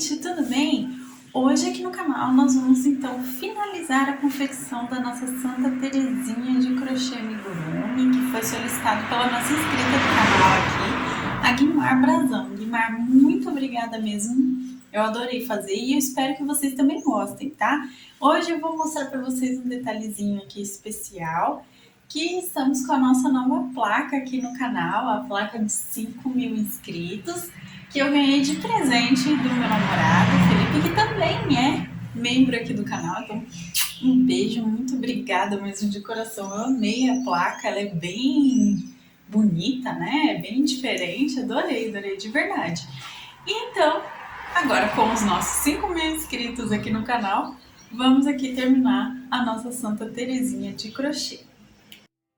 gente, tudo bem? Hoje aqui no canal nós vamos então finalizar a confecção da nossa Santa Terezinha de crochê amigurumi, que foi solicitado pela nossa inscrita do canal aqui, a Guimar Brazão. Guimar, muito obrigada mesmo, eu adorei fazer e eu espero que vocês também gostem, tá? Hoje eu vou mostrar para vocês um detalhezinho aqui especial, que estamos com a nossa nova placa aqui no canal, a placa de 5.000 inscritos, que eu ganhei de presente do meu namorado, Felipe, que também é membro aqui do canal. Então, um beijo, muito obrigada mesmo de coração. Eu amei a placa, ela é bem bonita, né? É bem diferente, adorei de verdade. E então, agora com os nossos 5.000 inscritos aqui no canal, vamos aqui terminar a nossa Santa Terezinha de crochê.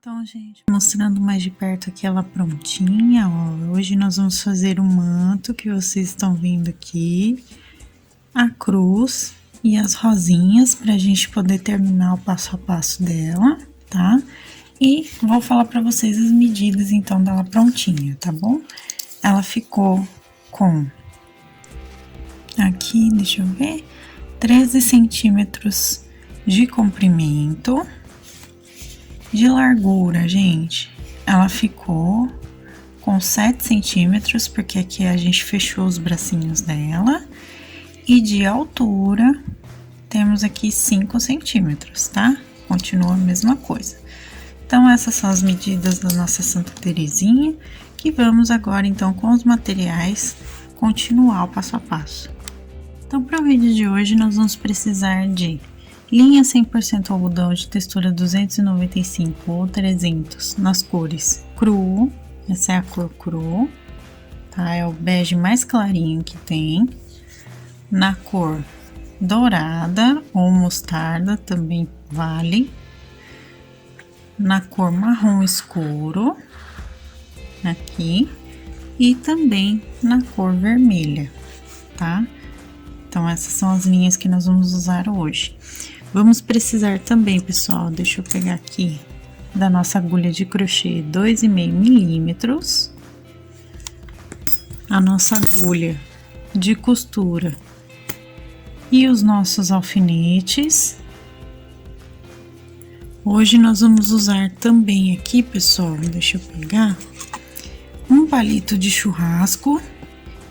Então, gente, mostrando mais de perto aqui ela prontinha, ó. Hoje nós vamos fazer o manto que vocês estão vendo aqui, a cruz e as rosinhas pra gente poder terminar o passo a passo dela, tá? E vou falar pra vocês as medidas então dela prontinha, tá bom? Ela ficou com, aqui, deixa eu ver, 13 centímetros de comprimento. De largura, gente, ela ficou com 7 centímetros, porque aqui a gente fechou os bracinhos dela. E de altura, temos aqui 5 centímetros, tá? Continua a mesma coisa. Então, essas são as medidas da nossa Santa Terezinha, que vamos agora, então, com os materiais, continuar o passo a passo. Então, para o vídeo de hoje, nós vamos precisar de linha 100% algodão de textura 295 ou 300 nas cores cru, essa é a cor cru, tá? É o bege mais clarinho que tem. Na cor dourada ou mostarda também vale. Na cor marrom escuro, aqui. E também na cor vermelha, tá? Então, essas são as linhas que nós vamos usar hoje. Vamos precisar também, pessoal, deixa eu pegar aqui, da nossa agulha de crochê 2,5 milímetros. A nossa agulha de costura e os nossos alfinetes. Hoje nós vamos usar também aqui, pessoal, deixa eu pegar, um palito de churrasco.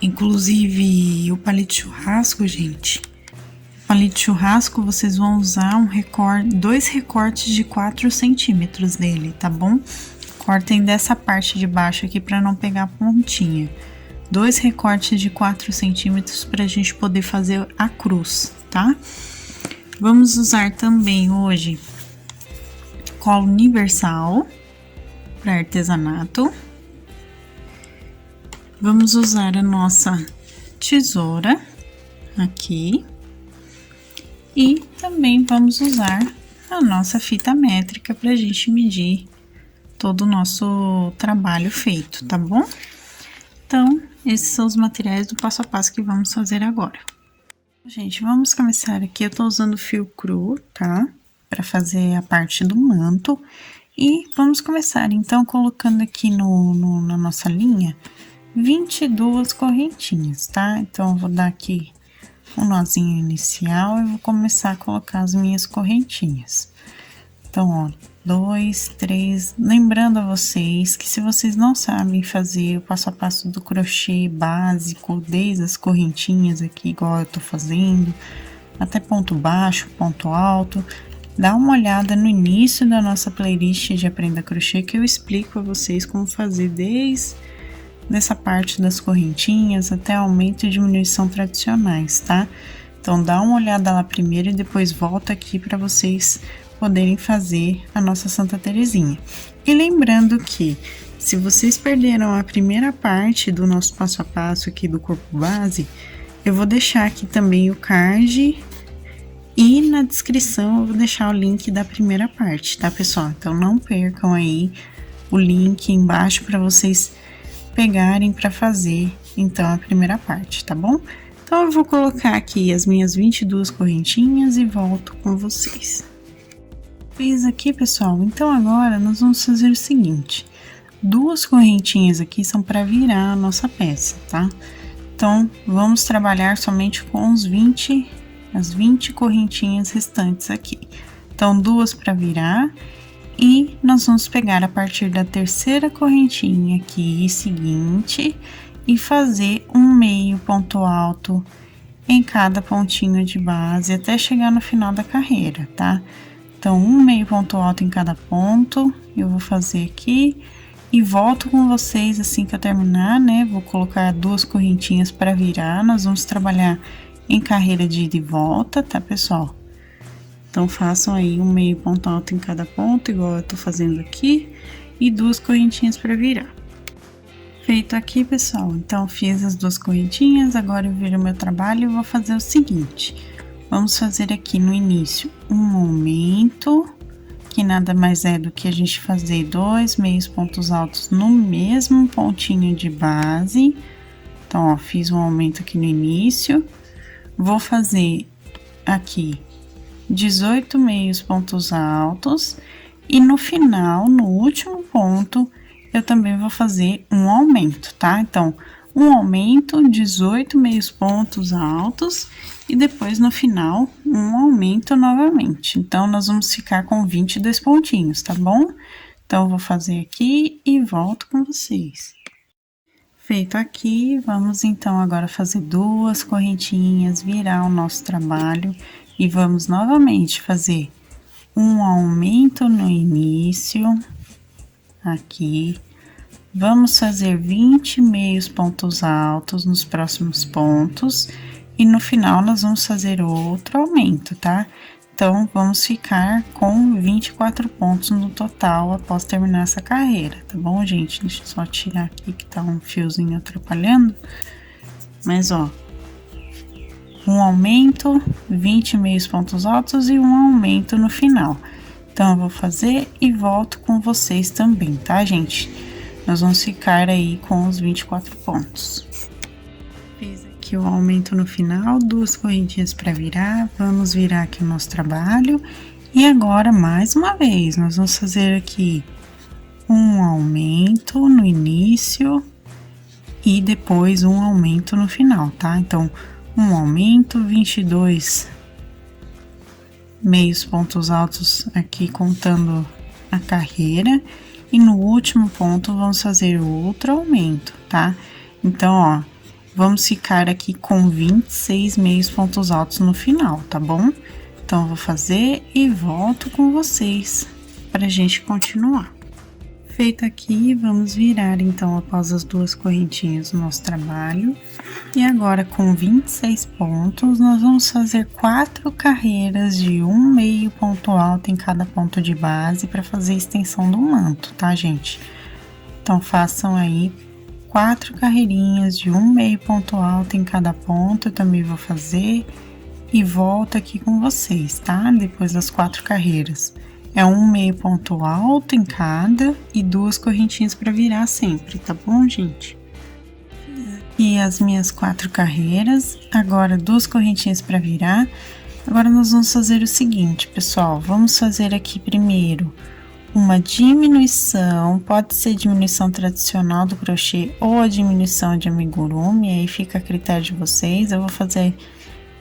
Inclusive, o palito de churrasco, gente, palito de churrasco, vocês vão usar dois recortes de 4 centímetros dele, tá bom? Cortem dessa parte de baixo aqui para não pegar pontinha. 2 recortes de 4 centímetros pra gente poder fazer a cruz, tá? Vamos usar também hoje cola universal para artesanato. Vamos usar a nossa tesoura aqui. E também vamos usar a nossa fita métrica pra gente medir todo o nosso trabalho feito, tá bom? Então, esses são os materiais do passo a passo que vamos fazer agora. Gente, vamos começar aqui, eu tô usando fio cru, tá? Pra fazer a parte do manto. E vamos começar, então, colocando aqui na nossa linha 22 correntinhas, tá? Então, eu vou dar aqui um nozinho inicial e vou começar a colocar as minhas correntinhas. Então, ó, 2, 3, lembrando a vocês que se vocês não sabem fazer o passo a passo do crochê básico, desde as correntinhas aqui, igual eu tô fazendo, até ponto baixo, ponto alto, dá uma olhada no início da nossa playlist de Aprenda Crochê, que eu explico a vocês como fazer desde nessa parte das correntinhas até aumento e diminuição tradicionais, tá? Então, dá uma olhada lá primeiro e depois volta aqui para vocês poderem fazer a nossa Santa Terezinha. E lembrando que, se vocês perderam a primeira parte do nosso passo a passo aqui do corpo base, eu vou deixar aqui também o card e na descrição eu vou deixar o link da primeira parte, tá, pessoal? Então, não percam aí o link embaixo para vocês pegarem para fazer, então, a primeira parte, tá bom? Então, eu vou colocar aqui as minhas 22 correntinhas e volto com vocês. Fiz aqui, pessoal, então agora nós vamos fazer o seguinte, 2 correntinhas aqui são para virar a nossa peça, tá? Então, vamos trabalhar somente com as 20 correntinhas restantes aqui. Então, 2 para virar, e nós vamos pegar a partir da terceira correntinha aqui seguinte e fazer um meio ponto alto em cada pontinho de base até chegar no final da carreira, tá? Então, um meio ponto alto em cada ponto, eu vou fazer aqui e volto com vocês assim que eu terminar, né? Vou colocar 2 correntinhas para virar, nós vamos trabalhar em carreira de ida e volta, tá, pessoal? Então, façam aí um meio ponto alto em cada ponto, igual eu tô fazendo aqui, e 2 correntinhas para virar. Feito aqui, pessoal, então, fiz as 2 correntinhas, agora eu viro meu trabalho e vou fazer o seguinte. Vamos fazer aqui no início um aumento, que nada mais é do que a gente fazer 2 meios pontos altos no mesmo pontinho de base. Então, ó, fiz um aumento aqui no início, vou fazer aqui 18 meios pontos altos e no final, no último ponto, eu também vou fazer um aumento, tá? Então, um aumento, 18 meios pontos altos e depois no final, um aumento novamente. Então, nós vamos ficar com 22 pontinhos, tá bom? Então, eu vou fazer aqui e volto com vocês. Feito aqui, vamos então agora fazer 2 correntinhas, virar o nosso trabalho. E vamos novamente fazer um aumento no início, aqui. Vamos fazer 20 meios pontos altos nos próximos pontos. E no final, nós vamos fazer outro aumento, tá? Então, vamos ficar com 24 pontos no total após terminar essa carreira, tá bom, gente? Deixa eu só tirar aqui que tá um fiozinho atrapalhando. Mas, ó, um aumento, 20 meios pontos altos e um aumento no final. Então, eu vou fazer e volto com vocês também, tá, gente? Nós vamos ficar aí com os 24 pontos. Fiz aqui o aumento no final, 2 correntinhas para virar, vamos virar aqui o nosso trabalho. E agora, mais uma vez, nós vamos fazer aqui um aumento no início e depois um aumento no final, tá? Então, um aumento, 22 meios pontos altos aqui contando a carreira e no último ponto vamos fazer outro aumento, tá? Então, ó, vamos ficar aqui com 26 meios pontos altos no final, tá bom? Então, eu vou fazer e volto com vocês pra gente continuar. Feito aqui, vamos virar então após as 2 correntinhas o nosso trabalho. E agora com 26 pontos, nós vamos fazer 4 carreiras de um meio ponto alto em cada ponto de base para fazer a extensão do manto, tá, gente? Então, façam aí 4 carreirinhas de um meio ponto alto em cada ponto, eu também vou fazer e volto aqui com vocês, tá? Depois das 4 carreiras. É um meio ponto alto em cada e 2 correntinhas para virar sempre, tá bom, gente? E as minhas 4 carreiras, agora 2 correntinhas para virar. Agora, nós vamos fazer o seguinte, pessoal, vamos fazer aqui primeiro uma diminuição, pode ser diminuição tradicional do crochê ou a diminuição de amigurumi, aí fica a critério de vocês. Eu vou fazer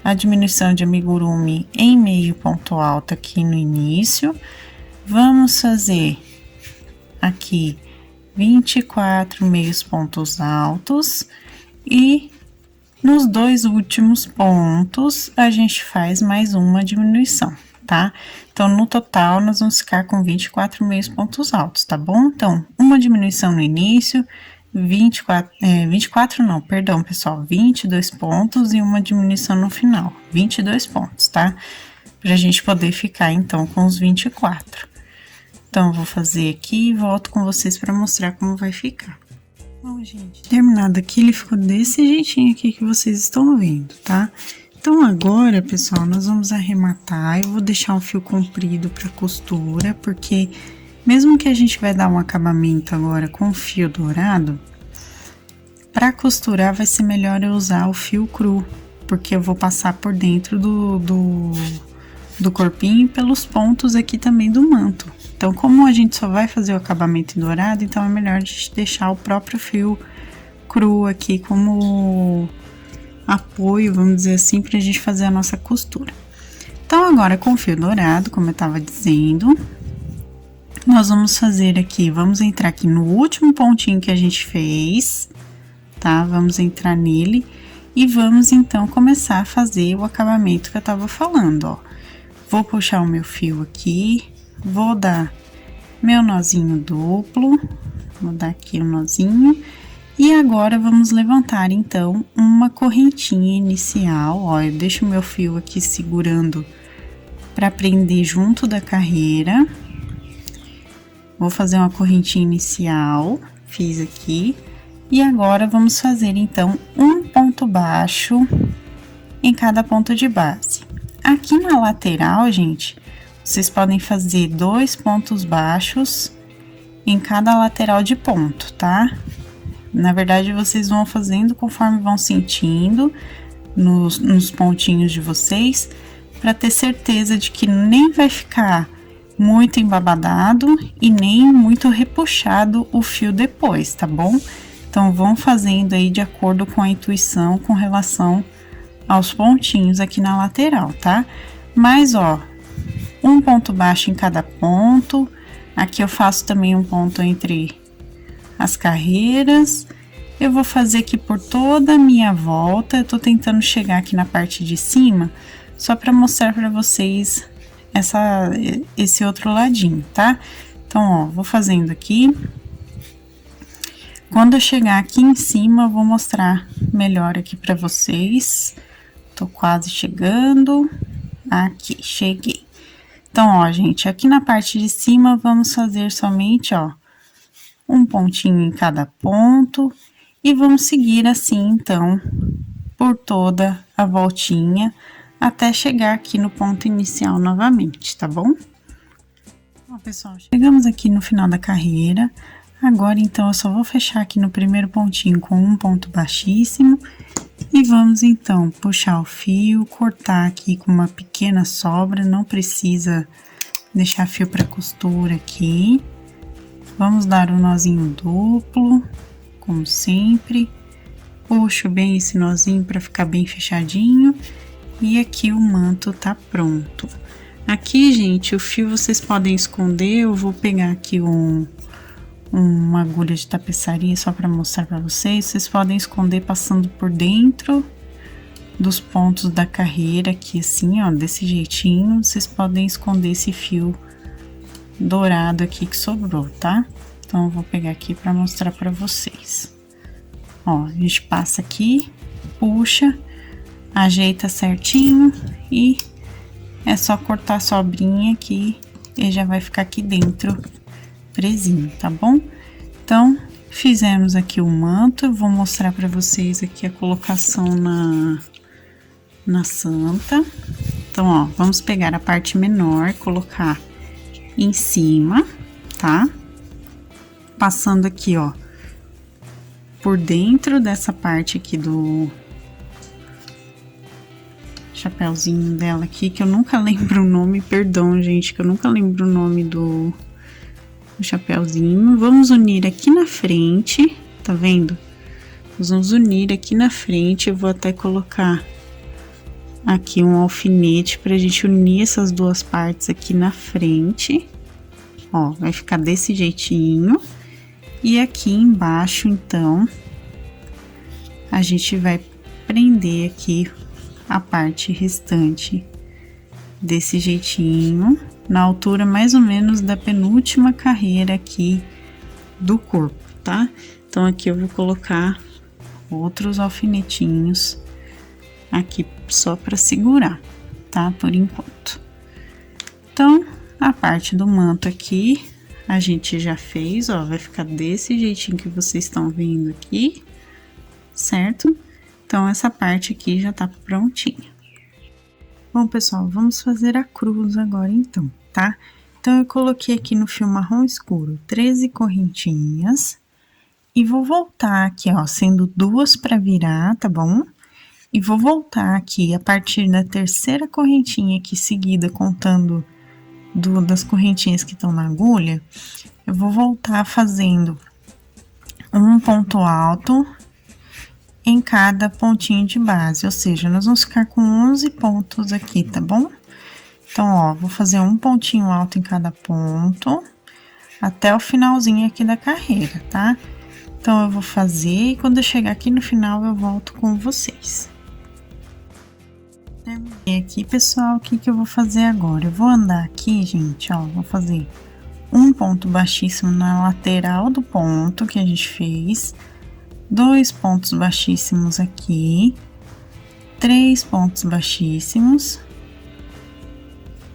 a diminuição de amigurumi em meio ponto alto aqui no início. Vamos fazer aqui 24 meios pontos altos e nos 2 últimos pontos a gente faz mais uma diminuição, tá? Então, no total, nós vamos ficar com 24 meios pontos altos, tá bom? Então, uma diminuição no início, 22 pontos e uma diminuição no final, 22 pontos, tá? Pra gente poder ficar, então, com os 24. Então, eu vou fazer aqui e volto com vocês pra mostrar como vai ficar. Bom, gente, terminado aqui, ele ficou desse jeitinho aqui que vocês estão vendo, tá? Então, agora, pessoal, nós vamos arrematar. Eu vou deixar um fio comprido pra costura, porque mesmo que a gente vai dar um acabamento agora com fio dourado, para costurar vai ser melhor eu usar o fio cru, porque eu vou passar por dentro do corpinho e pelos pontos aqui também do manto. Então, como a gente só vai fazer o acabamento em dourado, então é melhor a gente deixar o próprio fio cru aqui como apoio, vamos dizer assim, pra gente fazer a nossa costura. Então, agora com o fio dourado, como eu tava dizendo, nós vamos fazer aqui, vamos entrar aqui no último pontinho que a gente fez, tá? Vamos entrar nele e vamos então começar a fazer o acabamento que eu tava falando, ó. Vou puxar o meu fio aqui, vou dar meu nozinho duplo, vou dar aqui um nozinho. E agora, vamos levantar, então, uma correntinha inicial, ó, eu deixo o meu fio aqui segurando para prender junto da carreira. Vou fazer uma correntinha inicial, fiz aqui. E agora, vamos fazer, então, um ponto baixo em cada ponto de base. Aqui na lateral, gente, vocês podem fazer 2 pontos baixos em cada lateral de ponto, tá? Na verdade, vocês vão fazendo conforme vão sentindo nos pontinhos de vocês, para ter certeza de que nem vai ficar muito embabadado e nem muito repuxado o fio depois, tá bom? Então, vão fazendo aí de acordo com a intuição com relação aos pontinhos aqui na lateral, tá? Mas, ó, um ponto baixo em cada ponto. Aqui eu faço também um ponto entre as carreiras. Eu vou fazer aqui por toda a minha volta. Eu tô tentando chegar aqui na parte de cima, só para mostrar para vocês esse outro ladinho, tá? Então, ó, vou fazendo aqui. Quando eu chegar aqui em cima, eu vou mostrar melhor aqui para vocês. Tô quase chegando. Aqui, cheguei. Então, ó, gente, aqui na parte de cima, vamos fazer somente, ó, um pontinho em cada ponto. E vamos seguir assim, então, por toda a voltinha, até chegar aqui no ponto inicial novamente, tá bom? Ó, pessoal, chegamos aqui no final da carreira. Agora, então, eu só vou fechar aqui no primeiro pontinho com um ponto baixíssimo. E vamos, então, puxar o fio, cortar aqui com uma pequena sobra, não precisa deixar fio para costura aqui. Vamos dar um nozinho duplo, como sempre. Puxo bem esse nozinho para ficar bem fechadinho. E aqui o manto tá pronto. Aqui, gente, o fio vocês podem esconder, eu vou pegar aqui uma agulha de tapeçaria só para mostrar para vocês. Vocês podem esconder passando por dentro dos pontos da carreira aqui assim, ó, desse jeitinho. Vocês podem esconder esse fio dourado aqui que sobrou, tá? Então, eu vou pegar aqui para mostrar para vocês. Ó, a gente passa aqui, puxa, ajeita certinho e é só cortar a sobrinha aqui e já vai ficar aqui dentro presinho, tá bom? Então, fizemos aqui o manto. Eu vou mostrar para vocês aqui a colocação na santa. Então, ó, vamos pegar a parte menor, colocar em cima, tá? Passando aqui, ó, por dentro dessa parte aqui do chapéuzinho dela aqui, que eu nunca lembro o nome, perdão, gente, que eu nunca lembro o nome do chapéuzinho. Vamos unir aqui na frente, tá vendo? Nós vamos unir aqui na frente. Eu vou até colocar aqui um alfinete pra gente unir essas duas partes aqui na frente. Ó, vai ficar desse jeitinho. E aqui embaixo, então, a gente vai prender aqui a parte restante desse jeitinho, na altura mais ou menos da penúltima carreira aqui do corpo, tá? Então, aqui eu vou colocar outros alfinetinhos aqui só para segurar, tá? Por enquanto. Então, a parte do manto aqui, a gente já fez, ó, vai ficar desse jeitinho que vocês estão vendo aqui, certo? Então, essa parte aqui já tá prontinha. Bom, pessoal, vamos fazer a cruz agora, então, tá? Então, eu coloquei aqui no fio marrom escuro 13 correntinhas e vou voltar aqui, ó, sendo 2 para virar, tá bom? E vou voltar aqui a partir da terceira correntinha aqui seguida, contando das correntinhas que estão na agulha, eu vou voltar fazendo um ponto alto em cada pontinho de base, ou seja, nós vamos ficar com 11 pontos aqui, tá bom? Então, ó, vou fazer um pontinho alto em cada ponto, até o finalzinho aqui da carreira, tá? Então, eu vou fazer e quando eu chegar aqui no final, eu volto com vocês. Terminei aqui, pessoal, o que que eu vou fazer agora? Eu vou andar aqui, gente, ó, vou fazer um ponto baixíssimo na lateral do ponto que a gente fez, 2 pontos baixíssimos aqui, 3 pontos baixíssimos,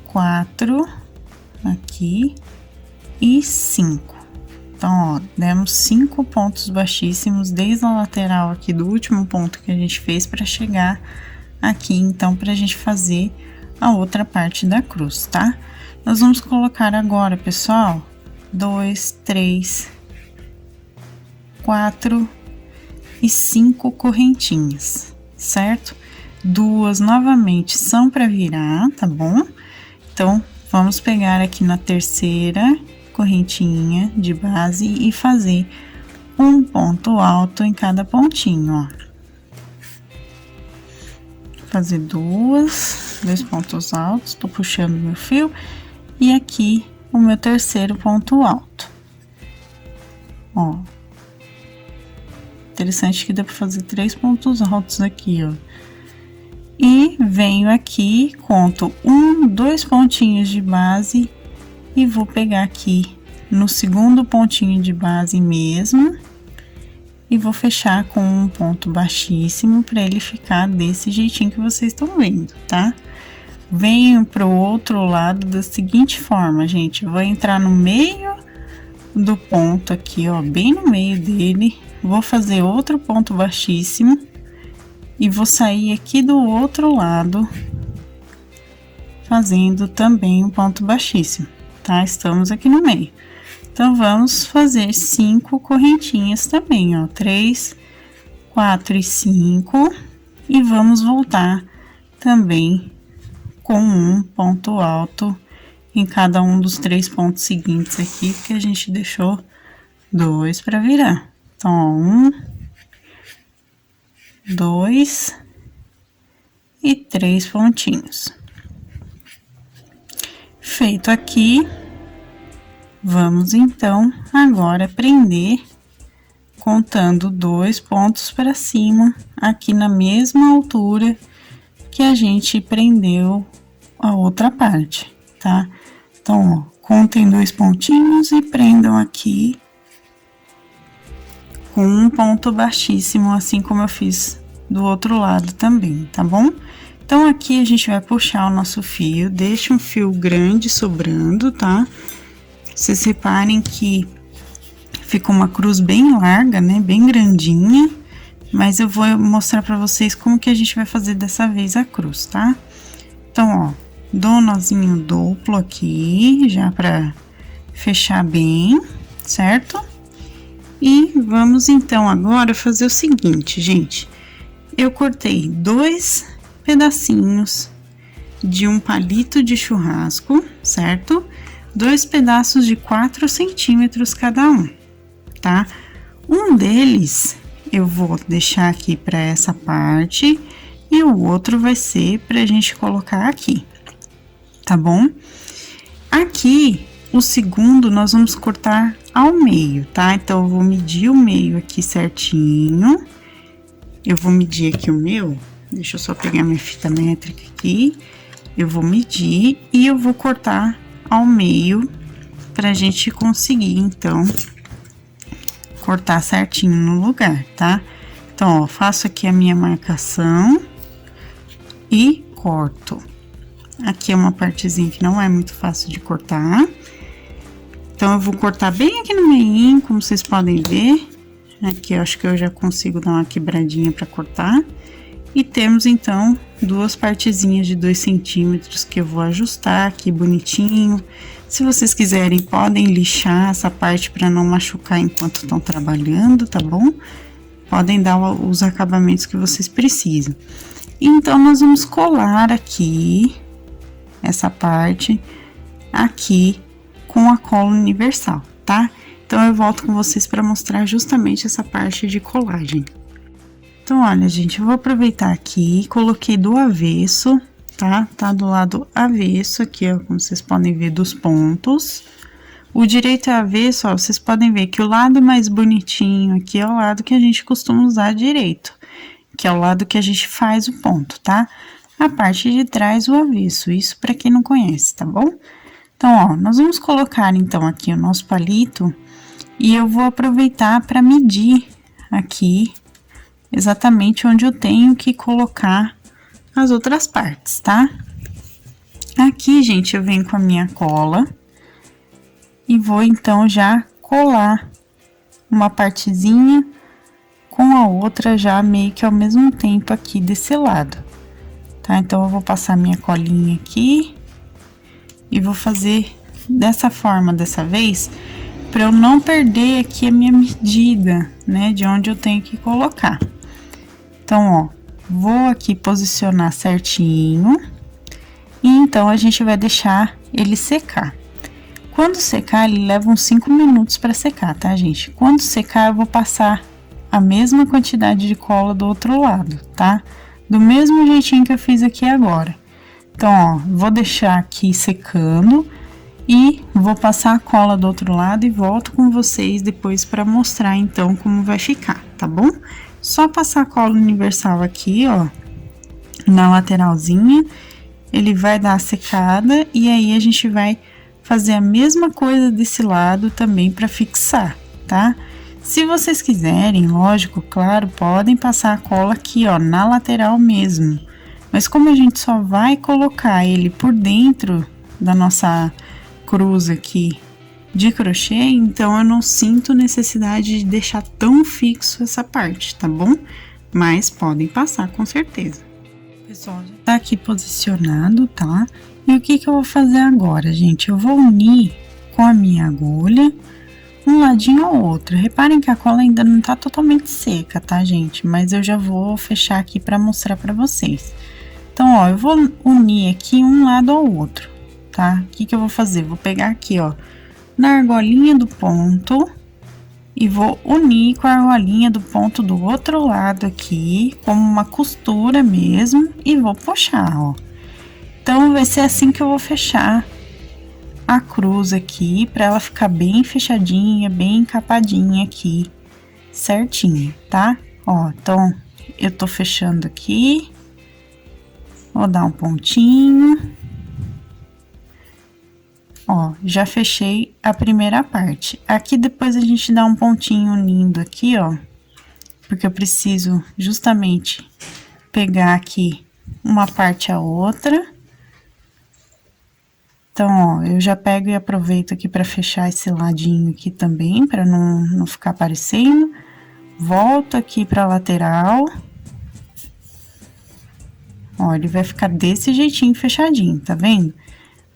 4 aqui e 5. Então, ó, demos 5 pontos baixíssimos desde a lateral aqui do último ponto que a gente fez para chegar aqui, então, pra gente fazer a outra parte da cruz, tá? Nós vamos colocar agora, pessoal, 2, 3, 4 e 5 correntinhas, certo? 2 novamente são para virar, tá bom? Então, vamos pegar aqui na terceira correntinha de base e fazer um ponto alto em cada pontinho, ó. Fazer 2 pontos altos, tô puxando meu fio, e aqui o meu terceiro ponto alto, ó. Interessante que dá para fazer 3 pontos altos aqui, ó. E venho aqui, conto 1, 2 pontinhos de base e vou pegar aqui no segundo pontinho de base mesmo e vou fechar com um ponto baixíssimo para ele ficar desse jeitinho que vocês estão vendo, tá? Venho pro outro lado da seguinte forma, gente, vou entrar no meio do ponto aqui, ó, bem no meio dele, vou fazer outro ponto baixíssimo e vou sair aqui do outro lado fazendo também um ponto baixíssimo, tá? Estamos aqui no meio. Então, vamos fazer 5 correntinhas também, ó, 3, 4 e 5, e vamos voltar também com um ponto alto em cada um dos 3 pontos seguintes aqui, que a gente deixou 2 para virar. Então, ó, 1, 2 e 3 pontinhos. Feito aqui, vamos então agora prender contando 2 pontos para cima, aqui na mesma altura que a gente prendeu a outra parte, tá? Então, ó, contem 2 pontinhos e prendam aqui com um ponto baixíssimo, assim como eu fiz do outro lado também, tá bom? Então, aqui a gente vai puxar o nosso fio, deixa um fio grande sobrando, tá? Vocês reparem que ficou uma cruz bem larga, né? Bem grandinha, mas eu vou mostrar pra vocês como que a gente vai fazer dessa vez a cruz, tá? Então, ó, dou um nozinho duplo aqui, já pra fechar bem, certo? E vamos então agora fazer o seguinte, gente. Eu cortei 2 pedacinhos de um palito de churrasco, certo? 2 pedaços de 4 centímetros cada um, tá? Um deles eu vou deixar aqui para essa parte e o outro vai ser pra gente colocar aqui, tá bom? Aqui, o segundo nós vamos cortar ao meio, tá? Então, eu vou medir o meio aqui certinho. Eu vou medir aqui o meu, deixa eu só pegar minha fita métrica aqui. Eu vou medir e eu vou cortar ao meio pra gente conseguir, então, cortar certinho no lugar, tá? Então, ó, faço aqui a minha marcação e corto. Aqui é uma partezinha que não é muito fácil de cortar. Então, eu vou cortar bem aqui no meio, como vocês podem ver. Aqui, eu acho que eu já consigo dar uma quebradinha pra cortar. E temos, então, 2 partezinhas de 2 centímetros que eu vou ajustar aqui bonitinho. Se vocês quiserem, podem lixar essa parte para não machucar enquanto estão trabalhando, tá bom? Podem dar os acabamentos que vocês precisam. Então, nós vamos colar aqui, essa parte aqui com a cola universal, tá? Então, eu volto com vocês para mostrar justamente essa parte de colagem. Então, olha, gente, eu vou aproveitar aqui, coloquei do avesso, tá? Tá do lado avesso aqui, ó, como vocês podem ver, dos pontos. O direito e avesso, ó, vocês podem ver que o lado mais bonitinho aqui é o lado que a gente costuma usar direito, que é o lado que a gente faz o ponto, tá? A parte de trás, o avesso, isso pra quem não conhece, tá bom? Então, ó, nós vamos colocar, então, aqui o nosso palito e eu vou aproveitar para medir aqui exatamente onde eu tenho que colocar as outras partes, tá? Aqui, gente, eu venho com a minha cola e vou, então, já colar uma partezinha com a outra já meio que ao mesmo tempo aqui desse lado, tá? Então, eu vou passar minha colinha aqui e vou fazer dessa forma dessa vez, para eu não perder aqui a minha medida, né, de onde eu tenho que colocar. Então, ó, vou aqui posicionar certinho e então a gente vai deixar ele secar. Quando secar, ele leva uns 5 minutos para secar, tá, gente? Quando secar, eu vou passar a mesma quantidade de cola do outro lado, tá? Do mesmo jeitinho que eu fiz aqui agora. Então, ó, vou deixar aqui secando e vou passar a cola do outro lado e volto com vocês depois para mostrar, então, como vai ficar, tá bom? Só passar a cola universal aqui, ó, na lateralzinha, ele vai dar a secada e aí a gente vai fazer a mesma coisa desse lado também para fixar, tá? Se vocês quiserem, lógico, claro, podem passar a cola aqui, ó, na lateral mesmo. Mas como a gente só vai colocar ele por dentro da nossa cruz aqui de crochê, então eu não sinto necessidade de deixar tão fixo essa parte, tá bom? Mas podem passar com certeza. Pessoal, já tá aqui posicionado, tá? E o que que eu vou fazer agora, gente? Eu vou unir com a minha agulha um ladinho ao outro. Reparem que a cola ainda não tá totalmente seca, tá, gente? Mas eu já vou fechar aqui para mostrar para vocês. Então, ó, eu vou unir aqui um lado ao outro, tá? O que que eu vou fazer? Vou pegar aqui, ó, na argolinha do ponto e vou unir com a argolinha do ponto do outro lado aqui, como uma costura mesmo, e vou puxar, ó. Então, vai ser assim que eu vou fechar a cruz aqui, pra ela ficar bem fechadinha, bem encapadinha aqui, certinho, tá? Ó, então, eu tô fechando aqui, vou dar um pontinho. Ó, já fechei a primeira parte. Aqui depois a gente dá um pontinho unindo aqui, ó, porque eu preciso justamente pegar aqui uma parte a outra. Então, ó, eu já pego e aproveito aqui para fechar esse ladinho aqui também, para não ficar aparecendo. Volto aqui pra lateral. Ó, ele vai ficar desse jeitinho fechadinho, tá vendo?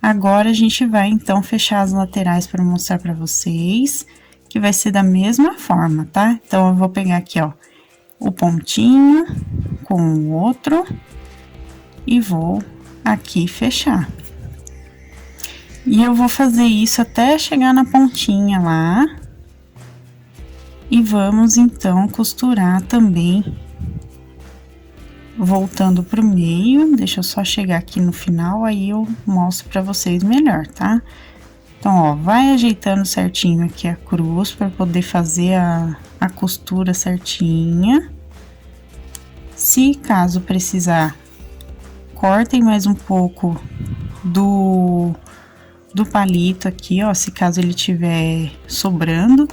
Agora, a gente vai, então, fechar as laterais para mostrar para vocês, que vai ser da mesma forma, tá? Então, eu vou pegar aqui, ó, o pontinho com o outro e vou aqui fechar. E eu vou fazer isso até chegar na pontinha lá. E vamos, então, costurar também, voltando pro meio. Deixa eu só chegar aqui no final, aí eu mostro pra vocês melhor, tá? Então, ó, vai ajeitando certinho aqui a cruz pra poder fazer a costura certinha. Se caso precisar, cortem mais um pouco do palito aqui, ó, se caso ele tiver sobrando,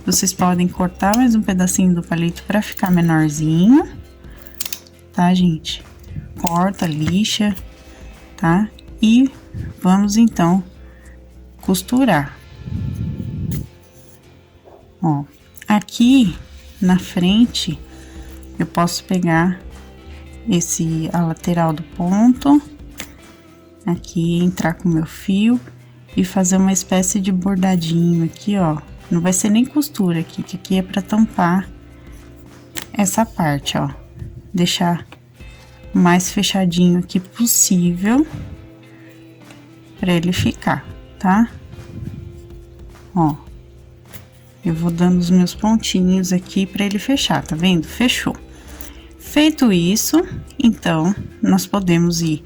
vocês podem cortar mais um pedacinho do palito pra ficar menorzinho, tá, gente? Corta, lixa, tá? E vamos, então, costurar. Ó, aqui na frente, eu posso pegar a lateral do ponto, aqui, entrar com o meu fio e fazer uma espécie de bordadinho aqui, ó. Não vai ser nem costura aqui, que aqui é pra tampar essa parte, ó. Deixar o mais fechadinho aqui possível pra ele ficar, tá? Ó, eu vou dando os meus pontinhos aqui pra ele fechar, tá vendo? Fechou. Feito isso, então, nós podemos ir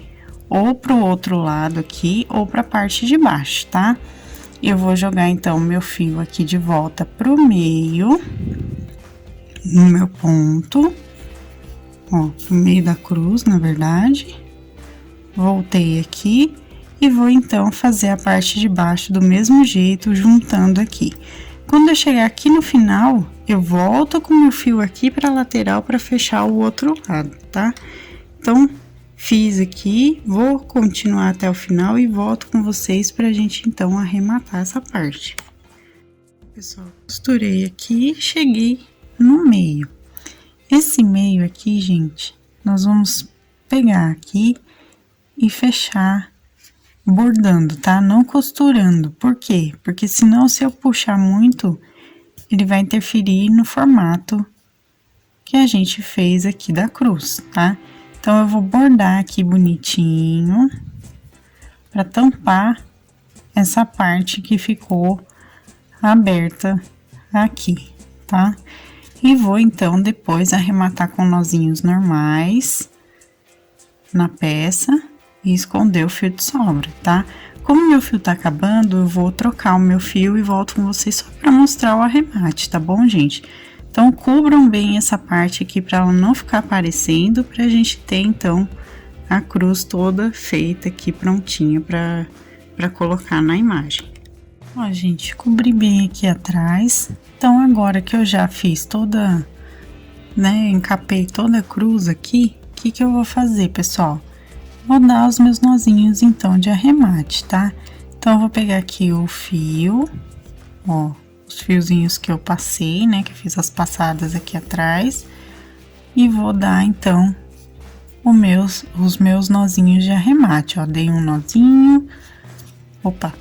ou pro outro lado aqui, ou pra parte de baixo, tá? Eu vou jogar, então, meu fio aqui de volta pro meio, no meu ponto, ó, pro meio da cruz, na verdade. Voltei aqui e vou, então, fazer a parte de baixo do mesmo jeito, juntando aqui. Quando eu chegar aqui no final, eu volto com o meu fio aqui pra lateral para fechar o outro lado, tá? Então, fiz aqui, vou continuar até o final e volto com vocês pra gente, então, arrematar essa parte. Pessoal, costurei aqui, cheguei no meio. Esse meio aqui, gente, nós vamos pegar aqui e fechar bordando, tá? Não costurando. Por quê? Porque senão, se eu puxar muito, ele vai interferir no formato que a gente fez aqui da cruz, tá? Então, eu vou bordar aqui bonitinho pra tampar essa parte que ficou aberta aqui, tá? E vou, então, depois arrematar com nozinhos normais na peça e esconder o fio de sobra, tá? Como meu fio tá acabando, eu vou trocar o meu fio e volto com vocês só pra mostrar o arremate, tá bom, gente? Então, cubram bem essa parte aqui pra ela não ficar aparecendo, pra gente ter, então, a cruz toda feita aqui, prontinha pra colocar na imagem. Ó, gente, cobri bem aqui atrás. Então, agora que eu já fiz toda, né, encapei toda a cruz aqui, o que que eu vou fazer, pessoal? Vou dar os meus nozinhos, então, de arremate, tá? Então, eu vou pegar aqui o fio, ó, os fiozinhos que eu passei, né, que eu fiz as passadas aqui atrás. E vou dar, então, os meus nozinhos de arremate, ó. Dei um nozinho, opa,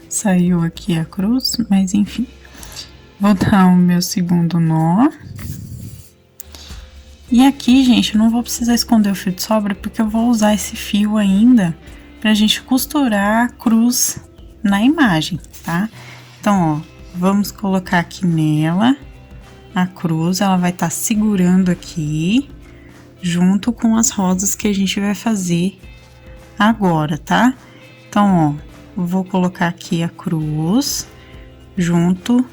saiu aqui a cruz, mas enfim. Vou dar o meu segundo nó. E aqui, gente, eu não vou precisar esconder o fio de sobra, porque eu vou usar esse fio ainda pra gente costurar a cruz na imagem, tá? Então, ó, vamos colocar aqui nela a cruz, ela vai estar segurando aqui, junto com as rosas que a gente vai fazer agora, tá? Então, ó, eu vou colocar aqui a cruz, junto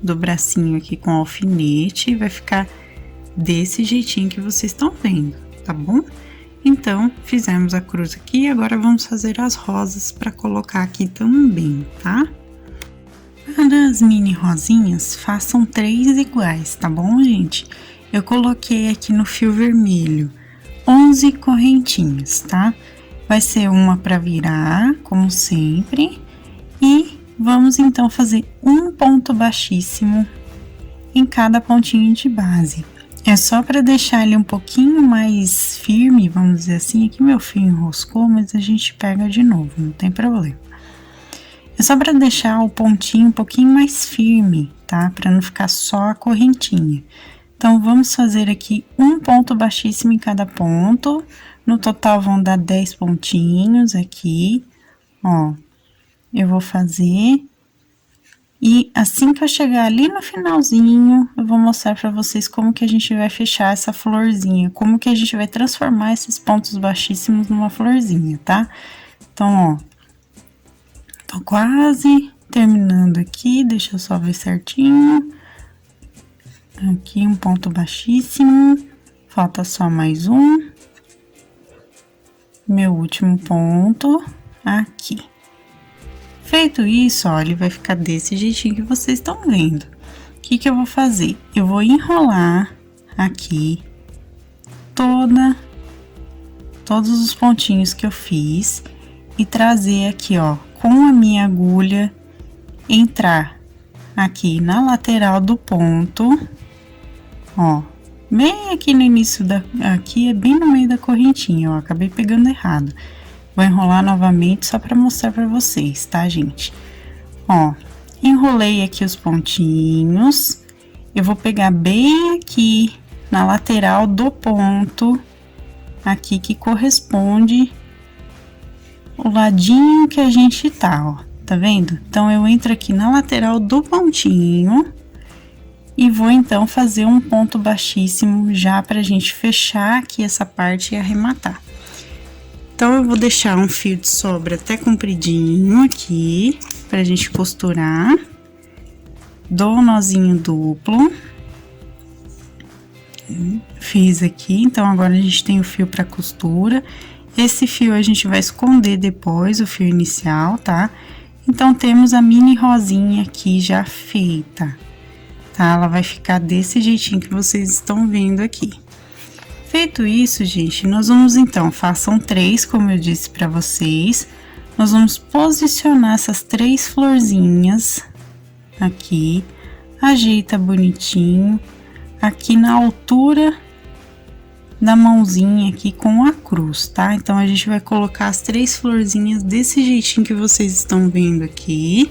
do bracinho aqui com o alfinete, e vai ficar desse jeitinho que vocês estão vendo, tá bom? Então, fizemos a cruz aqui, agora vamos fazer as rosas para colocar aqui também, tá? Para as mini rosinhas, façam 3 iguais, tá bom, gente? Eu coloquei aqui no fio vermelho 11 correntinhas, tá? Vai ser uma para virar, como sempre, e vamos então fazer um ponto baixíssimo em cada pontinho de base. É só para deixar ele um pouquinho mais firme, vamos dizer assim. Aqui meu fio enroscou, mas a gente pega de novo, não tem problema. É só para deixar o pontinho um pouquinho mais firme, tá? Para não ficar só a correntinha. Então, vamos fazer aqui um ponto baixíssimo em cada ponto. No total, vão dar 10 pontinhos aqui, ó. Eu vou fazer... E assim que eu chegar ali no finalzinho, eu vou mostrar pra vocês como que a gente vai fechar essa florzinha, como que a gente vai transformar esses pontos baixíssimos numa florzinha, tá? Então, ó, tô quase terminando aqui, deixa eu só ver certinho. Aqui um ponto baixíssimo, falta só mais um. Meu último ponto aqui. Feito isso, ó, ele vai ficar desse jeitinho que vocês estão vendo. O que que eu vou fazer? Eu vou enrolar aqui todos os pontinhos que eu fiz e trazer aqui, ó, com a minha agulha, entrar aqui na lateral do ponto, ó, bem aqui no início aqui é bem no meio da correntinha, ó, acabei pegando errado. Vou enrolar novamente só para mostrar para vocês, tá, gente? Ó, enrolei aqui os pontinhos. Eu vou pegar bem aqui na lateral do ponto, aqui que corresponde o ladinho que a gente tá, ó. Tá vendo? Então, eu entro aqui na lateral do pontinho E vou então fazer um ponto baixíssimo já pra gente fechar aqui essa parte e arrematar. Então, eu vou deixar um fio de sobra até compridinho aqui, pra gente costurar. Dou um nozinho duplo. Fiz aqui, então agora a gente tem o fio pra costura. Esse fio a gente vai esconder depois, o fio inicial, tá? Então, temos a mini rosinha aqui já feita, tá? Ela vai ficar desse jeitinho que vocês estão vendo aqui. Feito isso, gente, nós vamos então, façam 3, como eu disse pra vocês. Nós vamos posicionar essas 3 florzinhas aqui, ajeita bonitinho, aqui na altura da mãozinha aqui com a cruz, tá? Então, a gente vai colocar as 3 florzinhas desse jeitinho que vocês estão vendo aqui.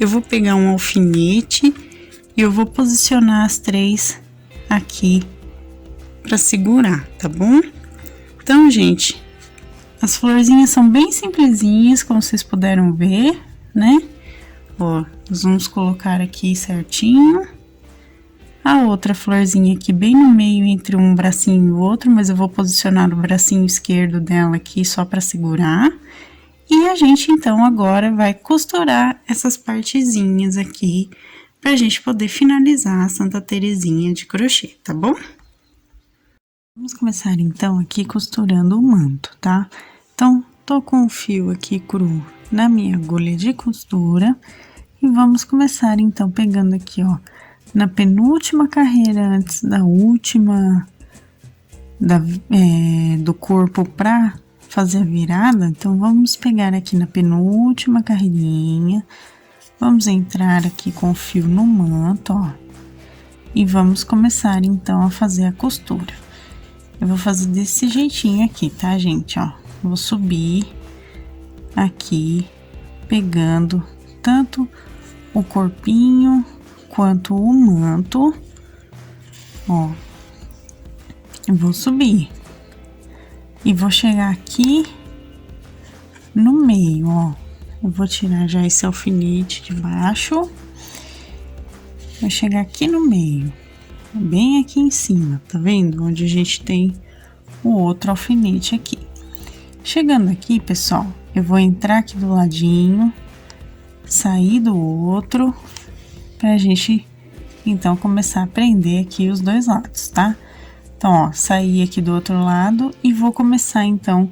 Eu vou pegar um alfinete e eu vou posicionar as 3 aqui pra segurar, tá bom? Então, gente, as florzinhas são bem simplesinhas, como vocês puderam ver, né? Ó, nós vamos colocar aqui certinho. A outra florzinha aqui bem no meio entre um bracinho e o outro, mas eu vou posicionar o bracinho esquerdo dela aqui só pra segurar. E a gente, então, agora vai costurar essas partezinhas aqui pra gente poder finalizar a Santa Terezinha de crochê, tá bom? Vamos começar, então, aqui costurando o manto, tá? Então, tô com o fio aqui cru na minha agulha de costura e vamos começar, então, pegando aqui, ó, na penúltima carreira antes da última do corpo pra fazer a virada. Então, vamos pegar aqui na penúltima carreirinha, vamos entrar aqui com o fio no manto, ó, e vamos começar, então, a fazer a costura. Eu vou fazer desse jeitinho aqui, tá, gente, ó. Vou subir aqui, pegando tanto o corpinho quanto o manto, ó. Eu vou subir e vou chegar aqui no meio, ó. Eu vou tirar já esse alfinete de baixo. Vou chegar aqui no meio, bem aqui em cima, tá vendo? Onde a gente tem o outro alfinete aqui. Chegando aqui, pessoal, eu vou entrar aqui do ladinho, sair do outro, pra gente, então, começar a prender aqui os dois lados, tá? Então, ó, saí aqui do outro lado e vou começar, então,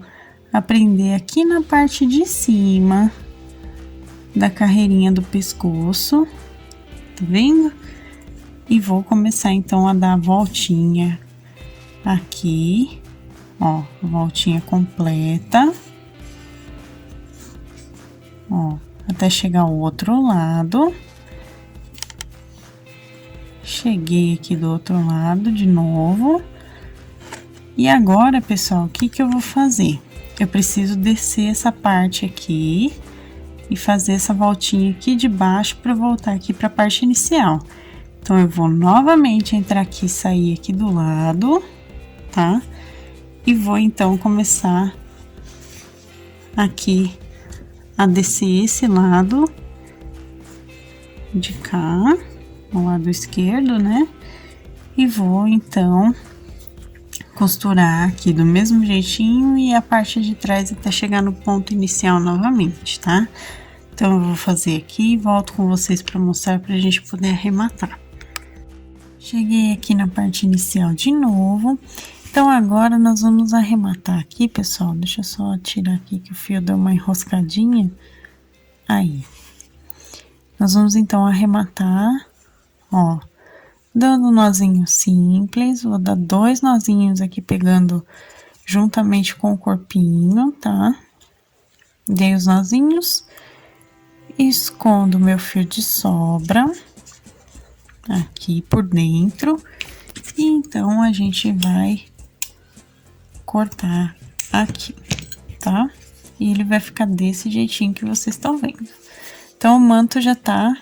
a prender aqui na parte de cima da carreirinha do pescoço, tá vendo? E vou começar, então, a dar a voltinha aqui, ó, voltinha completa, ó, até chegar ao outro lado. Cheguei aqui do outro lado de novo. E agora, pessoal, o que que eu vou fazer? Eu preciso descer essa parte aqui e fazer essa voltinha aqui de baixo para voltar aqui para a parte inicial. Então, eu vou novamente entrar aqui, sair aqui do lado, tá? E vou, então, começar aqui a descer esse lado de cá, o lado esquerdo, né? E vou, então, costurar aqui do mesmo jeitinho e a parte de trás até chegar no ponto inicial novamente, tá? Então, eu vou fazer aqui e volto com vocês para mostrar, pra gente poder arrematar. Cheguei aqui na parte inicial de novo. Então, agora nós vamos arrematar aqui, pessoal. Deixa eu só tirar aqui que o fio deu uma enroscadinha. Aí. Nós vamos, então, arrematar, ó, dando um nozinho simples. Vou dar 2 nozinhos aqui, pegando juntamente com o corpinho, tá? Dei os nozinhos. Escondo meu fio de sobra aqui por dentro. E então, a gente vai cortar aqui, tá? E ele vai ficar desse jeitinho que vocês estão vendo. Então, o manto já tá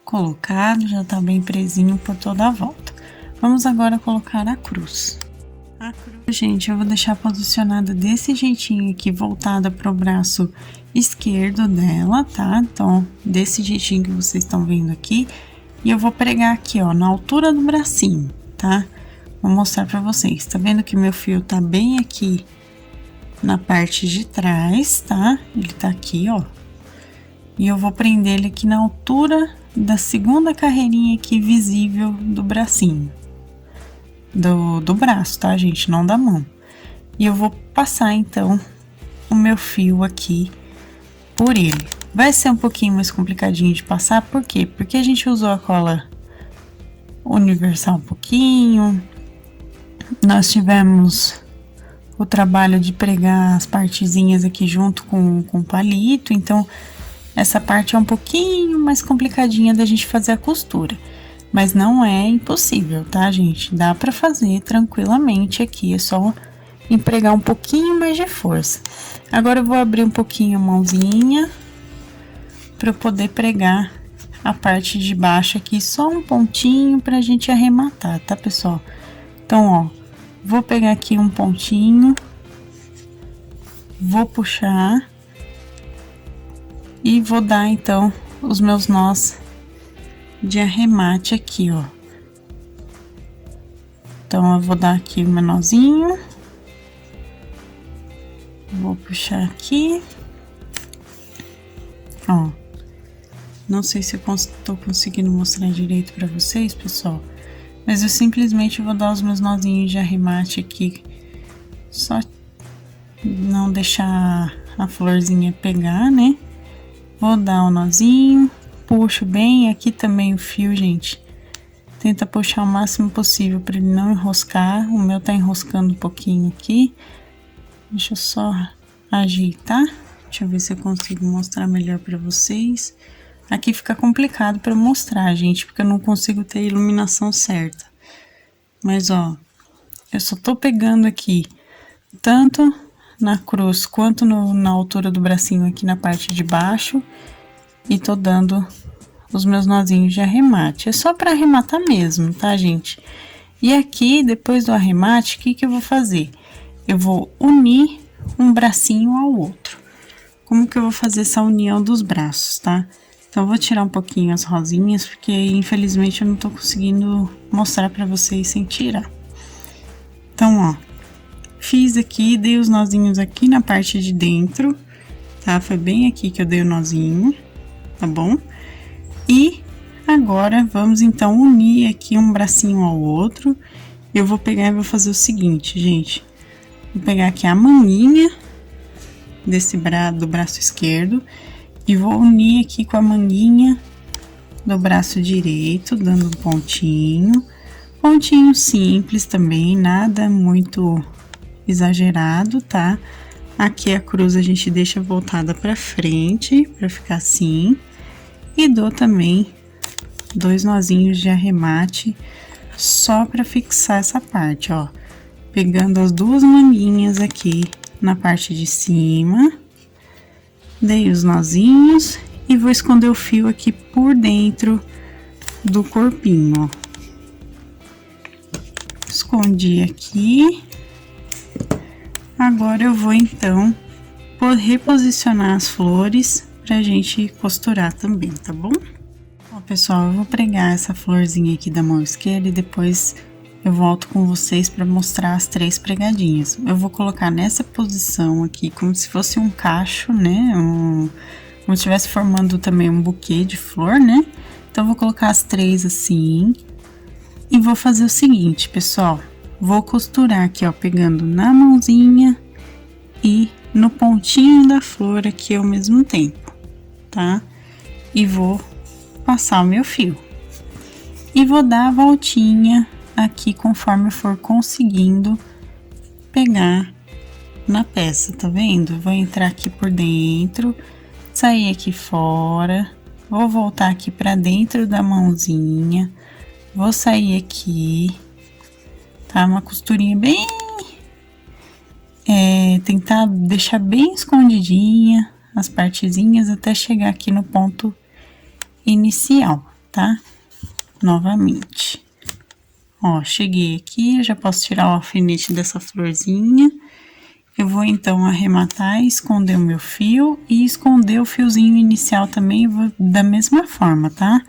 colocado, já tá bem presinho por toda a volta. Vamos agora colocar a cruz. A cruz, gente, eu vou deixar posicionada desse jeitinho aqui, voltada pro braço esquerdo dela, tá? Então, desse jeitinho que vocês estão vendo aqui. E eu vou pregar aqui, ó, na altura do bracinho, tá? Vou mostrar pra vocês. Tá vendo que meu fio tá bem aqui na parte de trás, tá? Ele tá aqui, ó. E eu vou prender ele aqui na altura da segunda carreirinha aqui visível do bracinho. Do braço, tá, gente? Não da mão. E eu vou passar, então, o meu fio aqui por ele. Vai ser um pouquinho mais complicadinho de passar, por quê? Porque a gente usou a cola universal um pouquinho. Nós tivemos o trabalho de pregar as partezinhas aqui junto com o palito, então essa parte é um pouquinho mais complicadinha da gente fazer a costura. Mas não é impossível, tá, gente? Dá pra fazer tranquilamente aqui, é só empregar um pouquinho mais de força. Agora eu vou abrir um pouquinho a mãozinha para eu poder pregar a parte de baixo aqui, só um pontinho pra gente arrematar, tá, pessoal? Então, ó, vou pegar aqui um pontinho, vou puxar e vou dar, então, os meus nós de arremate aqui, ó. Então, eu vou dar aqui o menorzinho, vou puxar aqui, ó. Não sei se eu tô conseguindo mostrar direito pra vocês, pessoal, mas eu simplesmente vou dar os meus nozinhos de arremate aqui, só não deixar a florzinha pegar, né? Vou dar um nozinho, puxo bem, aqui também o fio, gente, tenta puxar o máximo possível para ele não enroscar. O meu tá enroscando um pouquinho aqui, deixa eu só ajeitar, deixa eu ver se eu consigo mostrar melhor para vocês. Aqui fica complicado para mostrar, gente, porque eu não consigo ter a iluminação certa. Mas, ó, eu só tô pegando aqui, tanto na cruz quanto na altura do bracinho aqui na parte de baixo. E tô dando os meus nozinhos de arremate. É só para arrematar mesmo, tá, gente? E aqui, depois do arremate, o que que eu vou fazer? Eu vou unir um bracinho ao outro. Como que eu vou fazer essa união dos braços, tá? Então, eu vou tirar um pouquinho as rosinhas, porque infelizmente eu não tô conseguindo mostrar pra vocês sem tirar. Então, ó, fiz aqui, dei os nozinhos aqui na parte de dentro, tá? Foi bem aqui que eu dei o nozinho, tá bom? E agora, vamos então unir aqui um bracinho ao outro. Eu vou pegar e vou fazer o seguinte, gente. Vou pegar aqui a manguinha do braço esquerdo e vou unir aqui com a manguinha do braço direito, dando um pontinho. Pontinho simples também, nada muito exagerado, tá? Aqui a cruz a gente deixa voltada pra frente, pra ficar assim. E dou também 2 nozinhos de arremate, só pra fixar essa parte, ó. Pegando as 2 manguinhas aqui na parte de cima. Dei os nozinhos e vou esconder o fio aqui por dentro do corpinho, ó. Escondi aqui. Agora eu vou então reposicionar as flores pra gente costurar também, tá bom? Ó, pessoal, eu vou pregar essa florzinha aqui da mão esquerda e depois eu volto com vocês para mostrar as 3 pregadinhas. Eu vou colocar nessa posição aqui, como se fosse um cacho, né? Como se estivesse formando também um buquê de flor, né? Então, eu vou colocar as 3 assim. E vou fazer o seguinte, pessoal. Vou costurar aqui, ó, pegando na mãozinha e no pontinho da flor aqui ao mesmo tempo, tá? E vou passar o meu fio. E vou dar a voltinha aqui conforme eu for conseguindo pegar na peça, tá vendo? Vou entrar aqui por dentro, sair aqui fora, vou voltar aqui pra dentro da mãozinha, vou sair aqui, tá? Uma costurinha bem... tentar deixar bem escondidinha as partezinhas até chegar aqui no ponto inicial, tá? Novamente. Ó, cheguei aqui, eu já posso tirar o alfinete dessa florzinha. Eu vou então arrematar e esconder o meu fio e esconder o fiozinho inicial também, vou da mesma forma, tá?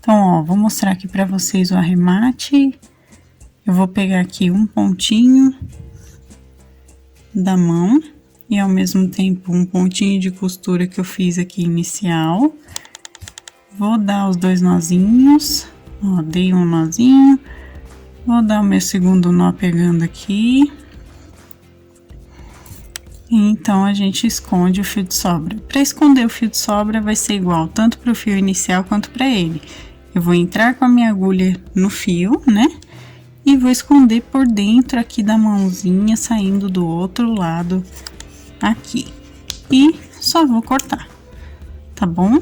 Então, ó, vou mostrar aqui pra vocês o arremate. Eu vou pegar aqui um pontinho da mão e ao mesmo tempo um pontinho de costura que eu fiz aqui inicial. Vou dar os 2 nozinhos, ó, dei um nozinho, vou dar o meu segundo nó pegando aqui. Então, a gente esconde o fio de sobra. Para esconder o fio de sobra vai ser igual tanto para o fio inicial quanto para ele. Eu vou entrar com a minha agulha no fio, né? E vou esconder por dentro aqui da mãozinha, saindo do outro lado aqui. E só vou cortar, tá bom?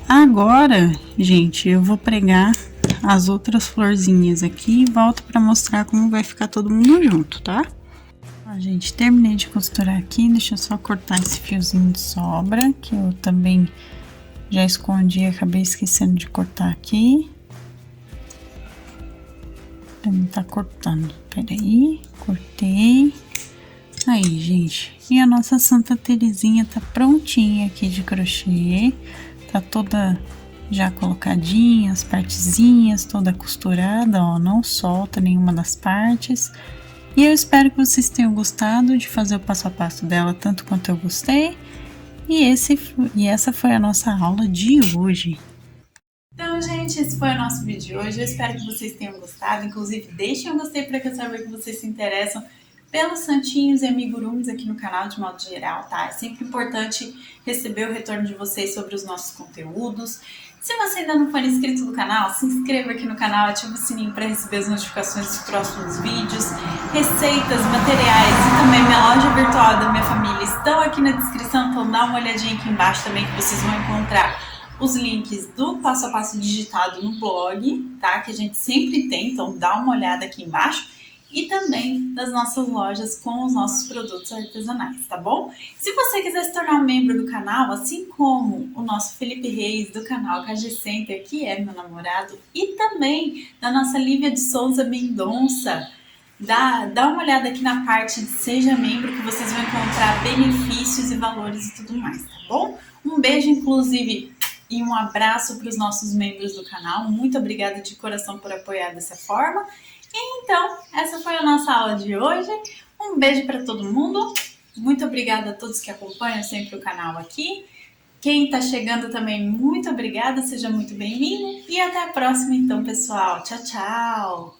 Agora, gente, eu vou pregar as outras florzinhas aqui e volto para mostrar como vai ficar todo mundo junto, tá? Ó, gente, terminei de costurar aqui, deixa eu só cortar esse fiozinho de sobra, que eu também já escondi e acabei esquecendo de cortar aqui. Não tá cortando, peraí, cortei. Aí, gente, e a nossa Santa Terezinha tá prontinha aqui de crochê, tá toda já colocadinha, as partezinhas, toda costurada, ó, não solta nenhuma das partes. E eu espero que vocês tenham gostado de fazer o passo a passo dela, tanto quanto eu gostei. E essa foi a nossa aula de hoje. Então, gente, esse foi o nosso vídeo de hoje. Eu espero que vocês tenham gostado. Inclusive, deixem um gostei para eu saber que vocês se interessam pelos santinhos e amigurumis aqui no canal de modo geral, tá? É sempre importante receber o retorno de vocês sobre os nossos conteúdos. Se você ainda não for inscrito no canal, se inscreva aqui no canal, ative o sininho para receber as notificações dos próximos vídeos, receitas, materiais e também minha loja virtual da minha família estão aqui na descrição, então dá uma olhadinha aqui embaixo também que vocês vão encontrar os links do passo a passo digitado no blog, tá? Que a gente sempre tem, então dá uma olhada aqui embaixo. E também das nossas lojas com os nossos produtos artesanais, tá bom? Se você quiser se tornar um membro do canal, assim como o nosso Felipe Reis do canal KG Center, que é meu namorado, e também da nossa Lívia de Souza Mendonça, dá uma olhada aqui na parte de Seja Membro, que vocês vão encontrar benefícios e valores e tudo mais, tá bom? Um beijo, inclusive, e um abraço para os nossos membros do canal. Muito obrigada de coração por apoiar dessa forma. Então, essa foi a nossa aula de hoje. Um beijo para todo mundo. Muito obrigada a todos que acompanham sempre o canal aqui. Quem está chegando também, muito obrigada. Seja muito bem-vindo. E até a próxima, então, pessoal. Tchau, tchau!